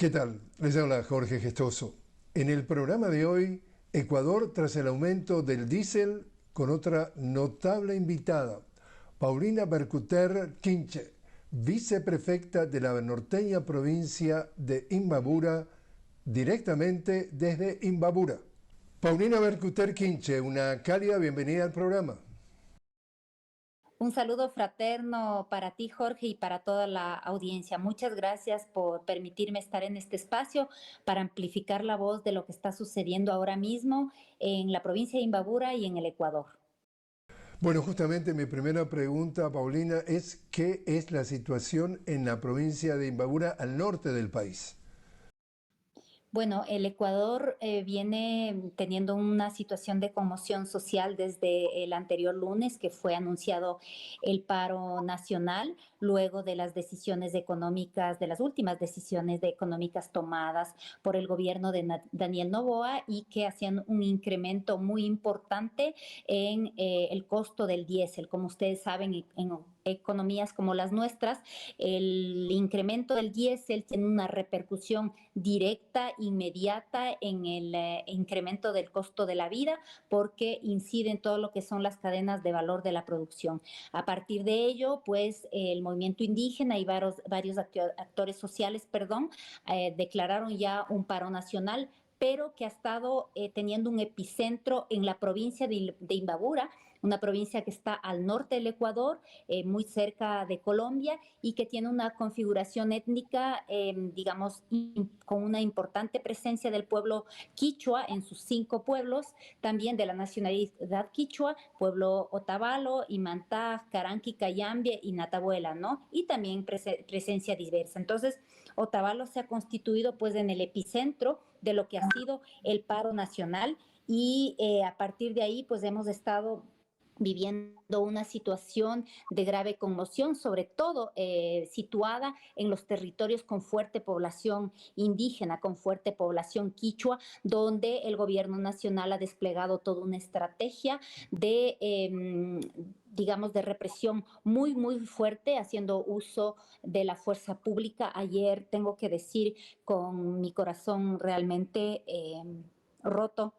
¿Qué tal? Les habla Jorge Gestoso. En el programa de hoy, Ecuador tras el aumento del diésel con otra notable invitada, Paulina Bercuter Quinche, viceprefecta de la norteña provincia de Imbabura, directamente desde Imbabura. Paulina Bercuter Quinche, una cálida bienvenida al programa. Un saludo fraterno para ti, Jorge, y para toda la audiencia. Muchas gracias por permitirme estar en este espacio para amplificar la voz de lo que está sucediendo ahora mismo en la provincia de Imbabura y en el Ecuador. Bueno, justamente mi primera pregunta, Paulina, es ¿qué es la situación en la provincia de Imbabura al norte del país? Bueno, el Ecuador viene teniendo una situación de conmoción social desde el anterior lunes, que fue anunciado el paro nacional, luego de las decisiones económicas, de las últimas decisiones económicas tomadas por el gobierno de Daniel Noboa y que hacían un incremento muy importante en el costo del diésel. Como ustedes saben, en economías como las nuestras, el incremento del diésel tiene una repercusión directa, inmediata en el incremento del costo de la vida porque incide en todo lo que son las cadenas de valor de la producción. A partir de ello, pues el movimiento indígena y varios actores sociales, declararon ya un paro nacional, pero que ha estado teniendo un epicentro en la provincia de Imbabura, una provincia que está al norte del Ecuador, muy cerca de Colombia y que tiene una configuración étnica, digamos, con una importante presencia del pueblo quichua en sus 5 pueblos, también de la nacionalidad quichua, pueblo Otavalo, Imantá, Caranqui, Cayambe y Natabuela, ¿no? Y también presencia diversa. Entonces, Otavalo se ha constituido pues en el epicentro de lo que ha sido el paro nacional y a partir de ahí pues hemos estado viviendo una situación de grave conmoción, sobre todo situada en los territorios con fuerte población indígena, con fuerte población quichua, donde el gobierno nacional ha desplegado toda una estrategia de digamos, de represión muy, muy fuerte, haciendo uso de la fuerza pública. Ayer, tengo que decir, con mi corazón realmente roto,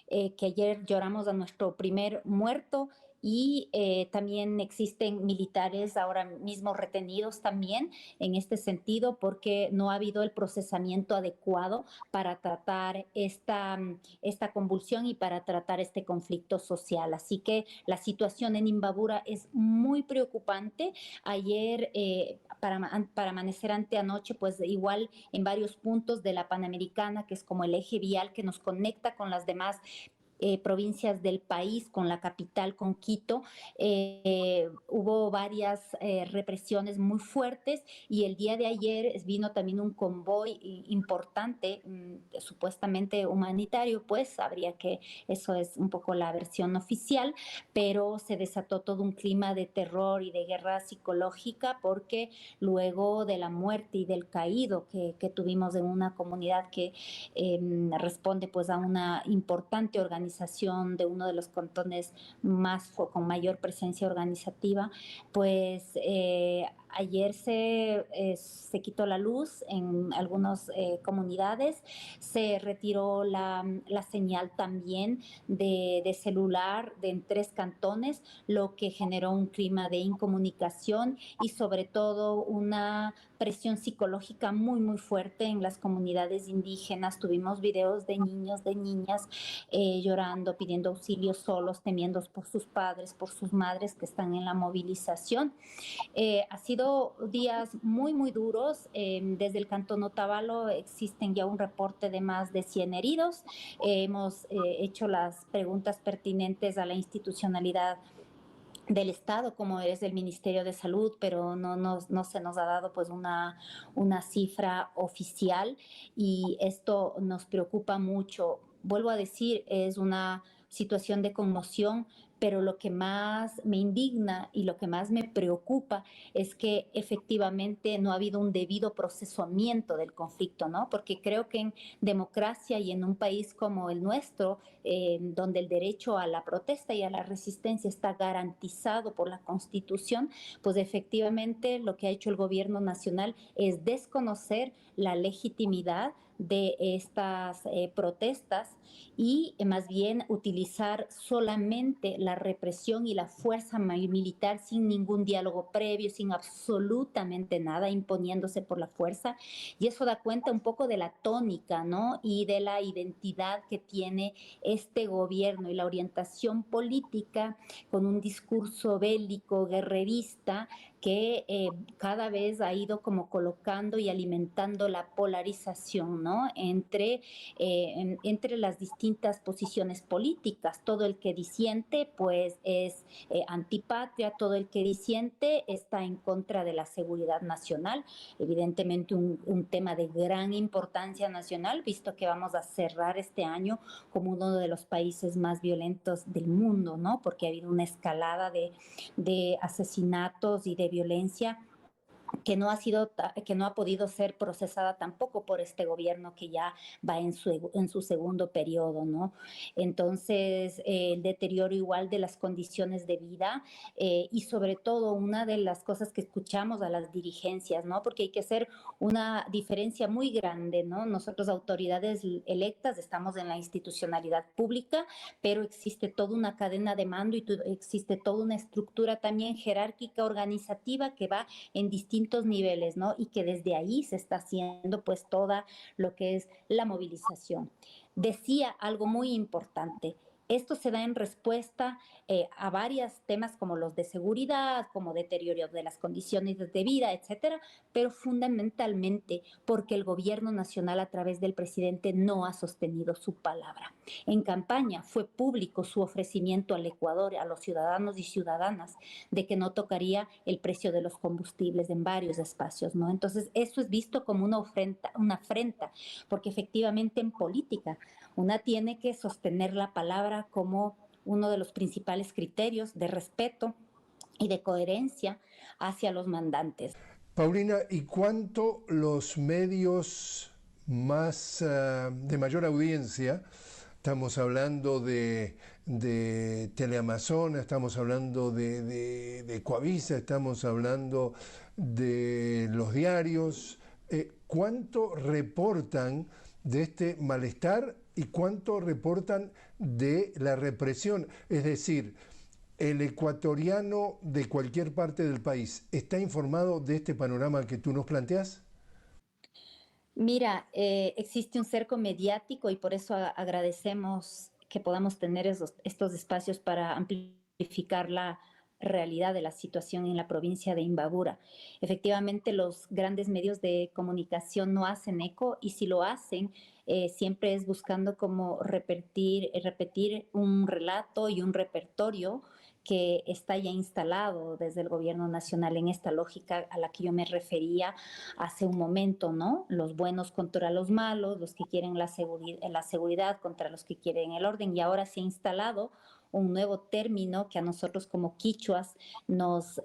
que ayer lloramos a nuestro primer muerto y también existen militares ahora mismo retenidos también en este sentido porque no ha habido el procesamiento adecuado para tratar esta convulsión y para tratar este conflicto social. Así que la situación en Imbabura es muy preocupante. Ayer, para amanecer anteanoche, pues igual en varios puntos de la Panamericana, que es como el eje vial que nos conecta con las demás provincias del país, con la capital, con Quito, hubo varias represiones muy fuertes y el día de ayer vino también un convoy importante, supuestamente humanitario, pues habría que, eso es un poco la versión oficial, pero se desató todo un clima de terror y de guerra psicológica porque luego de la muerte y del caído que tuvimos en una comunidad que responde pues a una importante organización de uno de los cantones más con mayor presencia organizativa, pues ayer se quitó la luz en algunas comunidades, se retiró la señal también de celular en 3 cantones, lo que generó un clima de incomunicación y sobre todo una presión psicológica muy, muy fuerte en las comunidades indígenas. Tuvimos videos de niños, de niñas llorando, pidiendo auxilio solos, temiendo por sus padres, por sus madres que están en la movilización. Ha sido días muy, muy duros. Desde el Cantón Otavalo existen ya un reporte de más de 100 heridos. Hemos hecho las preguntas pertinentes a la institucionalidad del Estado, como es el Ministerio de Salud, pero no se nos ha dado pues una cifra oficial y esto nos preocupa mucho. Vuelvo a decir, es una situación de conmoción, pero lo que más me indigna y lo que más me preocupa es que efectivamente no ha habido un debido procesamiento del conflicto, ¿no? Porque creo que en democracia y en un país como el nuestro, donde el derecho a la protesta y a la resistencia está garantizado por la Constitución, pues efectivamente lo que ha hecho el gobierno nacional es desconocer la legitimidad de estas protestas y más bien utilizar solamente la represión y la fuerza militar sin ningún diálogo previo, sin absolutamente nada, imponiéndose por la fuerza. Y eso da cuenta un poco de la tónica, ¿no? Y de la identidad que tiene este gobierno y la orientación política con un discurso bélico, guerrerista, que cada vez ha ido como colocando y alimentando la polarización, ¿no? Entre las distintas posiciones políticas. Todo el que disiente, pues, es antipatria, todo el que disiente está en contra de la seguridad nacional. Evidentemente un tema de gran importancia nacional, visto que vamos a cerrar este año como uno de los países más violentos del mundo, ¿no? Porque ha habido una escalada de asesinatos y de violencia que no ha podido ser procesada tampoco por este gobierno que ya va en su segundo periodo, ¿no? Entonces, el deterioro igual de las condiciones de vida y sobre todo una de las cosas que escuchamos a las dirigencias, ¿no? Porque hay que hacer una diferencia muy grande, ¿no? Nosotros, autoridades electas, estamos en la institucionalidad pública, pero existe toda una cadena de mando y existe toda una estructura también jerárquica organizativa que va en distintos niveles, ¿no? Y que desde ahí se está haciendo pues toda lo que es la movilización. Decía algo muy importante. Esto se da en respuesta a varios temas como los de seguridad, como deterioro de las condiciones de vida, etcétera, pero fundamentalmente porque el gobierno nacional a través del presidente no ha sostenido su palabra. En campaña fue público su ofrecimiento al Ecuador, a los ciudadanos y ciudadanas, de que no tocaría el precio de los combustibles en varios espacios, ¿no? Entonces, eso es visto como una afrenta, porque efectivamente en política una tiene que sostener la palabra como uno de los principales criterios de respeto y de coherencia hacia los mandantes. Paulina, ¿y cuánto los medios más de mayor audiencia, estamos hablando de Teleamazona, estamos hablando de Coavisa, estamos hablando de los diarios, cuánto reportan de este malestar y cuánto reportan de la represión? Es decir, ¿el ecuatoriano de cualquier parte del país está informado de este panorama que tú nos planteas? Mira, existe un cerco mediático y por eso agradecemos que podamos tener estos espacios para amplificar la realidad de la situación en la provincia de Imbabura. Efectivamente, los grandes medios de comunicación no hacen eco y si lo hacen, siempre es buscando como repetir un relato y un repertorio que está ya instalado desde el gobierno nacional en esta lógica a la que yo me refería hace un momento, ¿no? Los buenos contra los malos, los que quieren la seguridad contra los que quieren el orden, y ahora se ha instalado un nuevo término que a nosotros como quichuas nos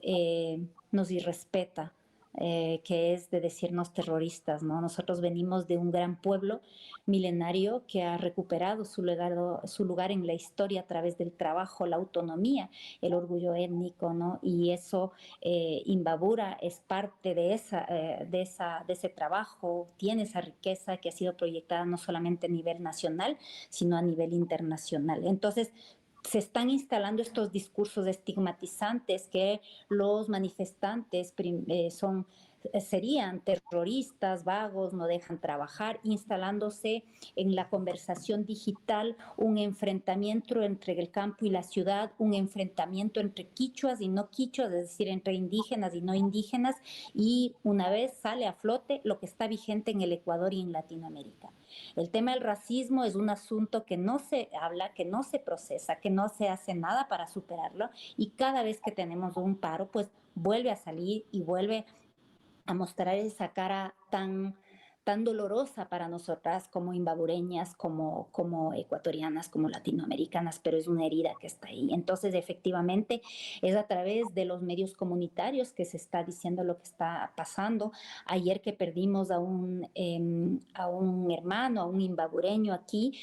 irrespeta, que es de decirnos terroristas, ¿no? Nosotros venimos de un gran pueblo milenario que ha recuperado su lugar en la historia a través del trabajo, la autonomía, el orgullo étnico, ¿no? Y eso, Imbabura es parte de ese trabajo, tiene esa riqueza que ha sido proyectada no solamente a nivel nacional, sino a nivel internacional. Entonces, se están instalando estos discursos estigmatizantes que los manifestantes serían terroristas, vagos, no dejan trabajar, instalándose en la conversación digital un enfrentamiento entre el campo y la ciudad, un enfrentamiento entre quichuas y no quichuas, es decir, entre indígenas y no indígenas, y una vez sale a flote lo que está vigente en el Ecuador y en Latinoamérica. El tema del racismo es un asunto que no se habla, que no se procesa, que no se hace nada para superarlo, y cada vez que tenemos un paro, pues vuelve a salir y vuelve a mostrar esa cara tan tan dolorosa para nosotras como imbabureñas, como ecuatorianas, como latinoamericanas, pero es una herida que está ahí. Entonces, efectivamente, es a través de los medios comunitarios que se está diciendo lo que está pasando. Ayer que perdimos a un hermano, a un imbabureño aquí,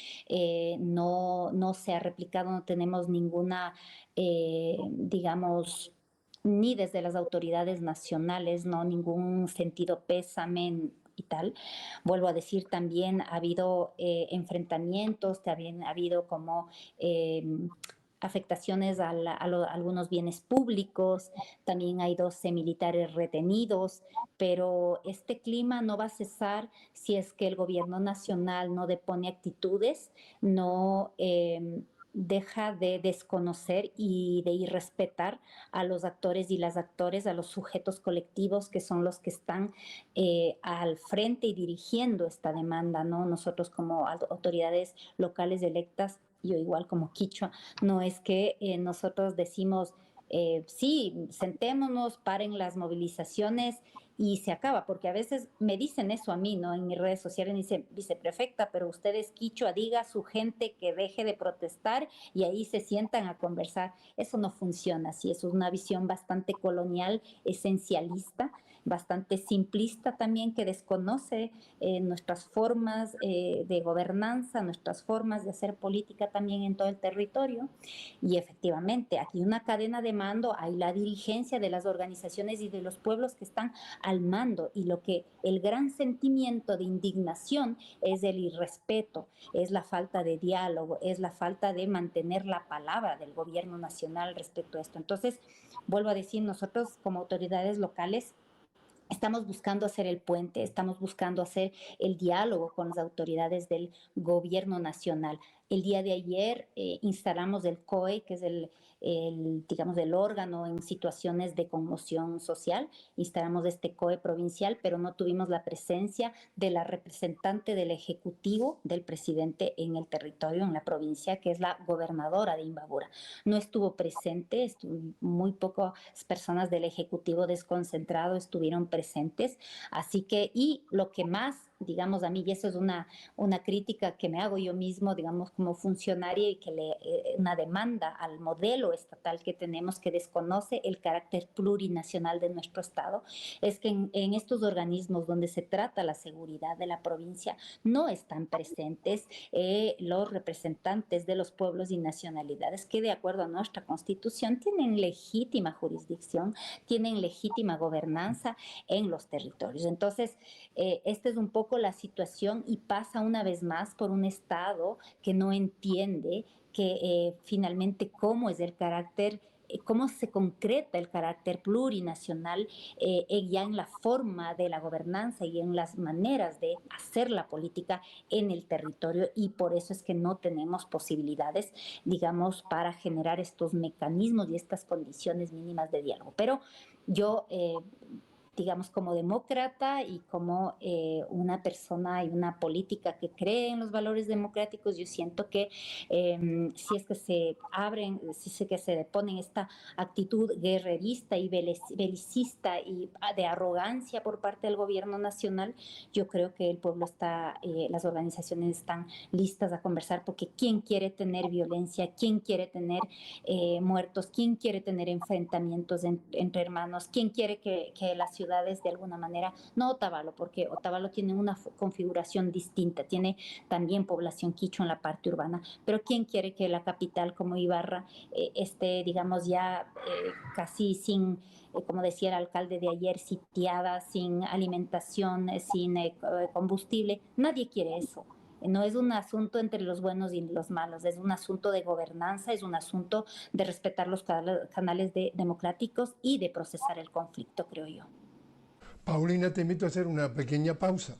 no se ha replicado, no tenemos ninguna, digamos, ni desde las autoridades nacionales, no ningún sentido pésame y tal. Vuelvo a decir, también ha habido enfrentamientos, también ha habido como afectaciones a algunos bienes públicos, también hay 12 militares retenidos, pero este clima no va a cesar si es que el gobierno nacional no depone actitudes, no deja de desconocer y de irrespetar a los actores y las actores, a los sujetos colectivos que son los que están al frente y dirigiendo esta demanda, ¿no? Nosotros como autoridades locales electas, yo igual como quichua, no es que nosotros decimos, sí, sentémonos, paren las movilizaciones y se acaba, porque a veces me dicen eso a mí, ¿no? En mis redes sociales me dicen, viceprefecta, pero usted es quichua, diga a su gente que deje de protestar y ahí se sientan a conversar. Eso no funciona así, eso es una visión bastante colonial, esencialista, bastante simplista también, que desconoce nuestras formas de gobernanza, nuestras formas de hacer política también en todo el territorio. Y efectivamente, aquí una cadena de mando, hay la dirigencia de las organizaciones y de los pueblos que están al mando, y lo que el gran sentimiento de indignación es el irrespeto, es la falta de diálogo, es la falta de mantener la palabra del gobierno nacional respecto a esto. Entonces, vuelvo a decir, nosotros como autoridades locales estamos buscando hacer el puente, estamos buscando hacer el diálogo con las autoridades del gobierno nacional. El día de ayer instalamos el COE, que es digamos, el órgano en situaciones de conmoción social. Instalamos este COE provincial, pero no tuvimos la presencia de la representante del Ejecutivo del presidente en el territorio, en la provincia, que es la gobernadora de Imbabura. No estuvo presente, muy pocas personas del Ejecutivo desconcentrado estuvieron presentes. Así que, y lo que más, digamos, a mí, y eso es una crítica que me hago yo mismo, digamos, como funcionaria, y que una demanda al modelo estatal que tenemos, que desconoce el carácter plurinacional de nuestro Estado, es que en estos organismos donde se trata la seguridad de la provincia no están presentes los representantes de los pueblos y nacionalidades que, de acuerdo a nuestra Constitución, tienen legítima jurisdicción, tienen legítima gobernanza en los territorios. Entonces, esta es un poco la situación, y pasa una vez más por un Estado que no entiende que finalmente cómo es el carácter, cómo se concreta el carácter plurinacional ya en la forma de la gobernanza y en las maneras de hacer la política en el territorio, y por eso es que no tenemos posibilidades, digamos, para generar estos mecanismos y estas condiciones mínimas de diálogo. Pero yo digamos, como demócrata y como una persona y una política que cree en los valores democráticos, yo siento que si es que se abren, si es que se ponen esta actitud guerrerista y belicista y de arrogancia por parte del gobierno nacional, yo creo que el pueblo está, las organizaciones están listas a conversar, porque ¿quién quiere tener violencia? ¿Quién quiere tener muertos? ¿Quién quiere tener enfrentamientos entre hermanos? ¿Quién quiere que la ciudad de alguna manera, no Otavalo, porque Otavalo tiene una configuración distinta, tiene también población quichua en la parte urbana, pero ¿quién quiere que la capital como Ibarra esté, digamos, ya casi sin, como decía el alcalde de ayer, sitiada, sin alimentación, sin combustible? Nadie quiere eso. No es un asunto entre los buenos y los malos, es un asunto de gobernanza, es un asunto de respetar los canales democráticos y de procesar el conflicto, creo yo. Paulina, te invito a hacer una pequeña pausa.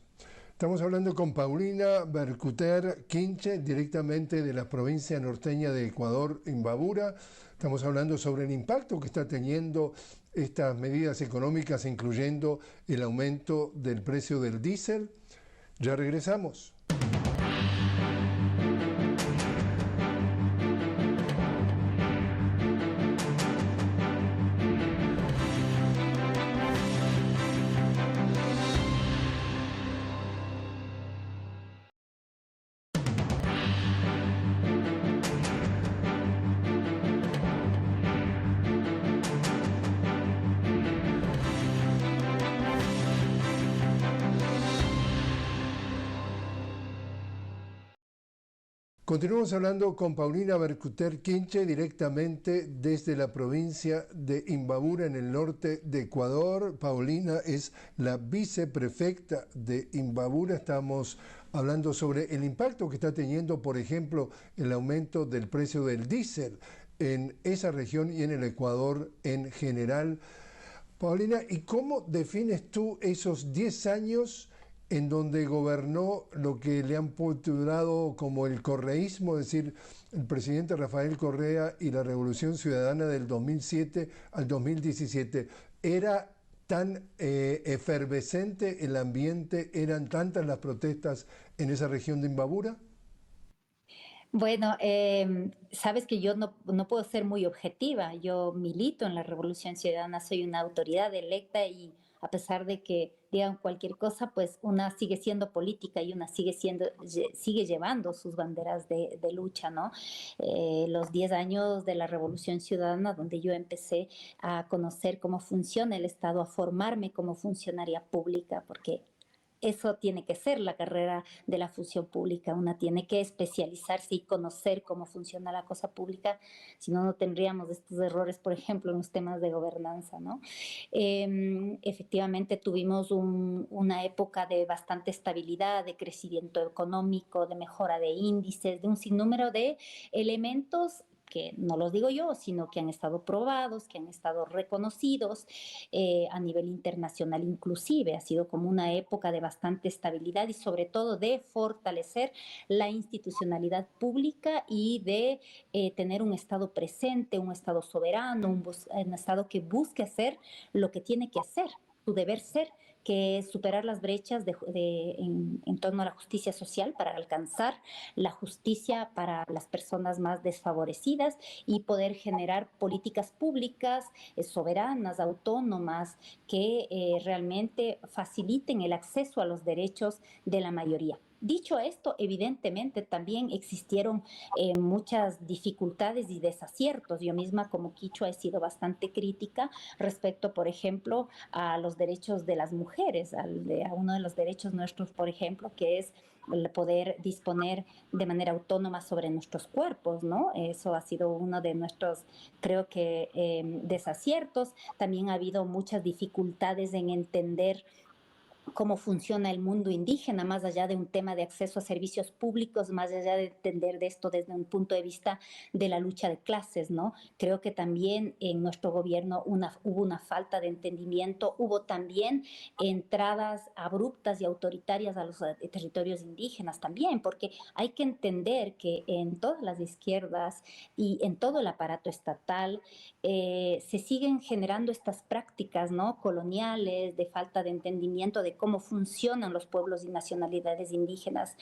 Estamos hablando con Paulina Bercuter Quinche, directamente de la provincia norteña de Ecuador, Imbabura. Estamos hablando sobre el impacto que está teniendo estas medidas económicas, incluyendo el aumento del precio del diésel. Ya regresamos. Continuamos hablando con Paulina Bercuter Quinche directamente desde la provincia de Imbabura en el norte de Ecuador. Paulina es la viceprefecta de Imbabura. Estamos hablando sobre el impacto que está teniendo, por ejemplo, el aumento del precio del diésel en esa región y en el Ecuador en general. Paulina, ¿y cómo defines tú esos 10 años en donde gobernó lo que le han postulado como el correísmo, es decir, el presidente Rafael Correa y la Revolución Ciudadana del 2007 al 2017? ¿Era tan efervescente el ambiente, eran tantas las protestas en esa región de Imbabura? Bueno, sabes que yo no puedo ser muy objetiva. Yo milito en la Revolución Ciudadana, soy una autoridad electa y a pesar de que digan cualquier cosa, pues una sigue siendo política y una sigue llevando sus banderas de lucha, ¿no? Los 10 años de la Revolución Ciudadana, donde yo empecé a conocer cómo funciona el Estado, a formarme como funcionaria pública, porque eso tiene que ser la carrera de la función pública. Una tiene que especializarse y conocer cómo funciona la cosa pública, si no, no tendríamos estos errores, por ejemplo, en los temas de gobernanza, ¿no? Efectivamente, tuvimos una época de bastante estabilidad, de crecimiento económico, de mejora de índices, de un sinnúmero de elementos que no los digo yo, sino que han estado probados, que han estado reconocidos a nivel internacional inclusive. Ha sido como una época de bastante estabilidad y sobre todo de fortalecer la institucionalidad pública y de tener un Estado presente, un Estado soberano, un Estado que busque hacer lo que tiene que hacer, su deber ser, que es superar las brechas en torno a la justicia social para alcanzar la justicia para las personas más desfavorecidas y poder generar políticas públicas soberanas, autónomas, que realmente faciliten el acceso a los derechos de la mayoría. Dicho esto, evidentemente también existieron muchas dificultades y desaciertos. Yo misma como quichua he sido bastante crítica respecto, por ejemplo, a los derechos de las mujeres, a uno de los derechos nuestros, por ejemplo, que es el poder disponer de manera autónoma sobre nuestros cuerpos, ¿no? Eso ha sido uno de nuestros, creo que, desaciertos. También ha habido muchas dificultades en entender cómo funciona el mundo indígena, más allá de un tema de acceso a servicios públicos, más allá de entender de esto desde un punto de vista de la lucha de clases, ¿no? Creo que también en nuestro gobierno hubo una falta de entendimiento, hubo también entradas abruptas y autoritarias a los territorios indígenas también, porque hay que entender que en todas las izquierdas y en todo el aparato estatal se siguen generando estas prácticas, ¿no? Coloniales, de falta de entendimiento de cómo funcionan los pueblos y nacionalidades indígenas.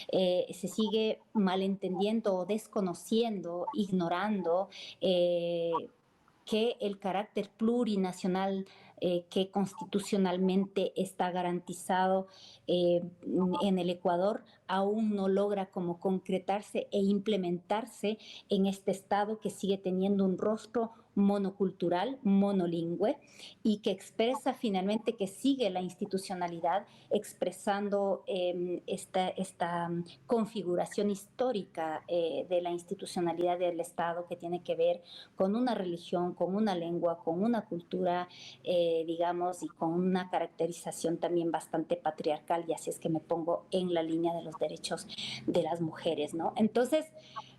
Se sigue malentendiendo o desconociendo, ignorando que el carácter plurinacional que constitucionalmente está garantizado en el Ecuador aún no logra como concretarse e implementarse en este Estado que sigue teniendo un rostro monocultural, monolingüe, y que expresa finalmente que sigue la institucionalidad expresando esta configuración histórica de la institucionalidad del Estado que tiene que ver con una religión, con una lengua, con una cultura, digamos, y con una caracterización también bastante patriarcal, y así es que me pongo en la línea de los derechos de las mujeres, ¿no? Entonces,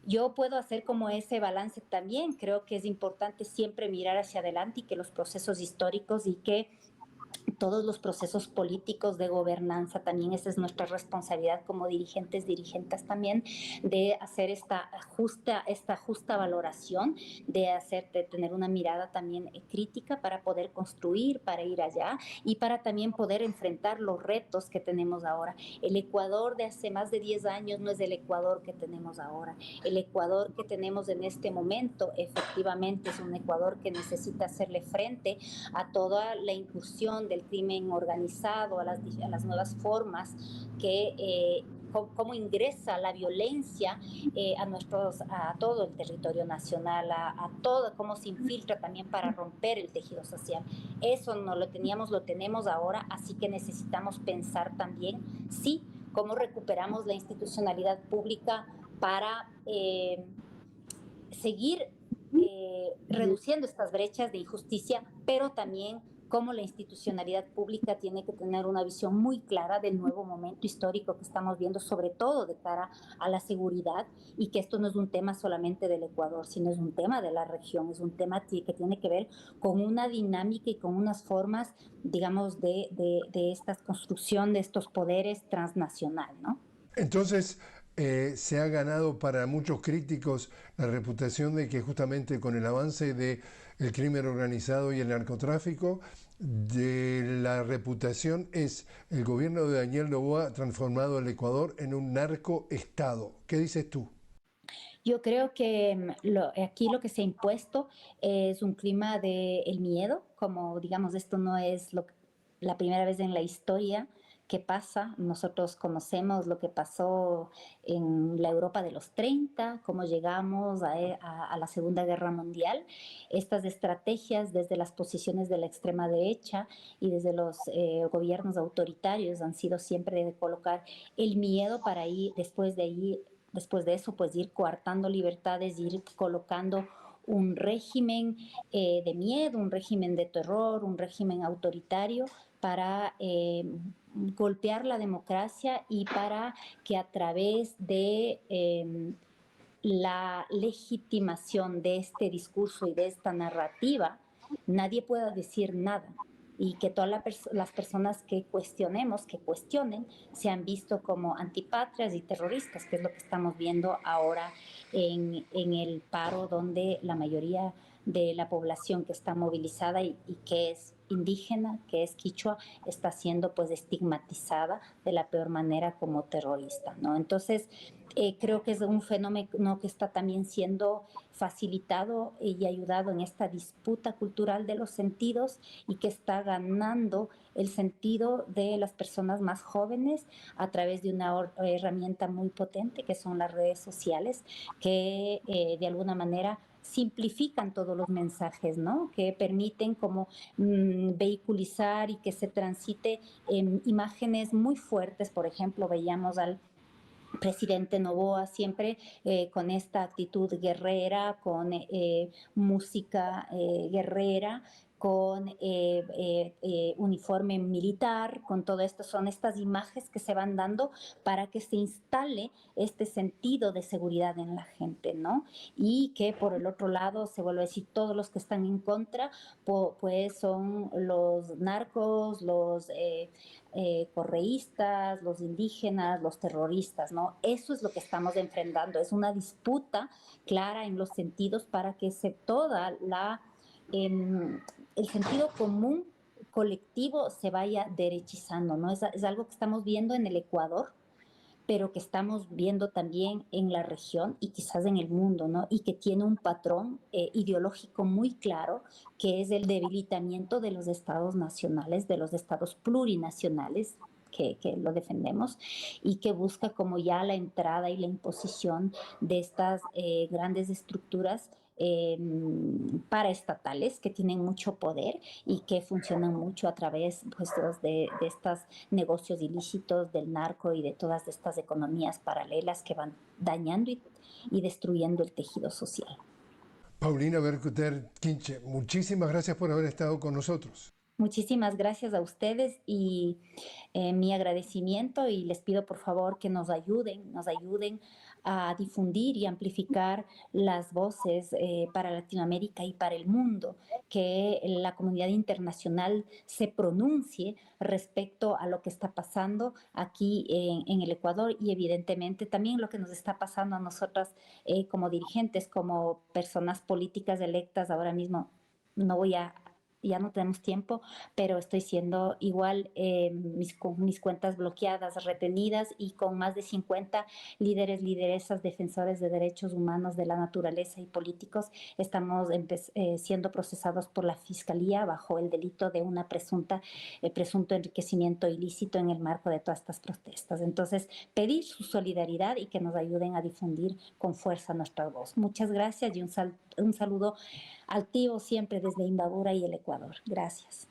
yo puedo hacer como ese balance también. Creo que es importante siempre mirar hacia adelante y que los procesos históricos y que todos los procesos políticos de gobernanza, también esa es nuestra responsabilidad como dirigentes también, de hacer esta justa valoración, de tener una mirada también crítica para poder construir, para ir allá y para también poder enfrentar los retos que tenemos ahora. El Ecuador de hace más de 10 años no es el Ecuador que tenemos ahora. El Ecuador que tenemos en este momento efectivamente es un Ecuador que necesita hacerle frente a toda la incursión del crimen organizado, a las nuevas formas que cómo ingresa la violencia a todo el territorio nacional, a todo, cómo se infiltra también para romper el tejido social. Eso no lo teníamos, lo tenemos ahora, así que necesitamos pensar también, sí, cómo recuperamos la institucionalidad pública para seguir reduciendo estas brechas de injusticia, pero también cómo la institucionalidad pública tiene que tener una visión muy clara del nuevo momento histórico que estamos viendo, sobre todo de cara a la seguridad, y que esto no es un tema solamente del Ecuador, sino es un tema de la región, es un tema que tiene que ver con una dinámica y con unas formas, digamos, de esta construcción de estos poderes transnacional, ¿no? Entonces, se ha ganado para muchos críticos la reputación de que justamente con el avance del crimen organizado y el narcotráfico, de la reputación es el gobierno de Daniel Noboa transformado el Ecuador en un narcoestado. ¿Qué dices tú? Yo creo que aquí lo que se ha impuesto es un clima de el miedo, como digamos, esto no es la primera vez en la historia que pasa. Nosotros conocemos lo que pasó en la Europa de los 30, cómo llegamos a la Segunda Guerra Mundial. Estas estrategias desde las posiciones de la extrema derecha y desde los gobiernos autoritarios han sido siempre de colocar el miedo para ahí, después de eso, pues ir coartando libertades, ir colocando un régimen de miedo, un régimen de terror, un régimen autoritario para golpear la democracia y para que a través de la legitimación de este discurso y de esta narrativa nadie pueda decir nada y que todas las personas que cuestionemos, que cuestionen, se han visto como antipatrias y terroristas, que es lo que estamos viendo ahora en el paro, donde la mayoría de la población que está movilizada y que es indígena, que es quichua, está siendo pues estigmatizada de la peor manera como terrorista, ¿no? Entonces, creo que es un fenómeno que está también siendo facilitado y ayudado en esta disputa cultural de los sentidos y que está ganando el sentido de las personas más jóvenes a través de una herramienta muy potente que son las redes sociales, que de alguna manera simplifican todos los mensajes, ¿no? Que permiten como vehiculizar y que se transite imágenes muy fuertes. Por ejemplo, veíamos al presidente Noboa siempre con esta actitud guerrera, con música guerrera, con uniforme militar, con todo esto. Son estas imágenes que se van dando para que se instale este sentido de seguridad en la gente, ¿no? Y que por el otro lado, se vuelve a decir, todos los que están en contra, pues son los narcos, los correístas, los indígenas, los terroristas, ¿no? Eso es lo que estamos enfrentando, es una disputa clara en los sentidos para que el sentido común colectivo se vaya derechizando, ¿no? Es algo que estamos viendo en el Ecuador, pero que estamos viendo también en la región y quizás en el mundo, ¿no? Y que tiene un patrón ideológico muy claro, que es el debilitamiento de los estados nacionales, de los estados plurinacionales, que lo defendemos, y que busca como ya la entrada y la imposición de estas grandes estructuras paraestatales que tienen mucho poder y que funcionan mucho a través pues, de estos negocios ilícitos del narco y de todas estas economías paralelas que van dañando y destruyendo el tejido social. Paulina Bercuter Quinche, muchísimas gracias por haber estado con nosotros. Muchísimas gracias a ustedes y mi agradecimiento, y les pido por favor que nos ayuden a difundir y amplificar las voces para Latinoamérica y para el mundo, que la comunidad internacional se pronuncie respecto a lo que está pasando aquí en el Ecuador y evidentemente también lo que nos está pasando a nosotras como dirigentes, como personas políticas electas ahora mismo. Ya no tenemos tiempo, pero estoy siendo igual mis cuentas bloqueadas, retenidas, y con más de 50 líderes, lideresas, defensores de derechos humanos, de la naturaleza y políticos, estamos siendo procesados por la Fiscalía bajo el delito de una presunto enriquecimiento ilícito en el marco de todas estas protestas. Entonces, pedir su solidaridad y que nos ayuden a difundir con fuerza nuestra voz. Muchas gracias y un saludo altivo siempre desde Imbabura y el Ecuador. Gracias.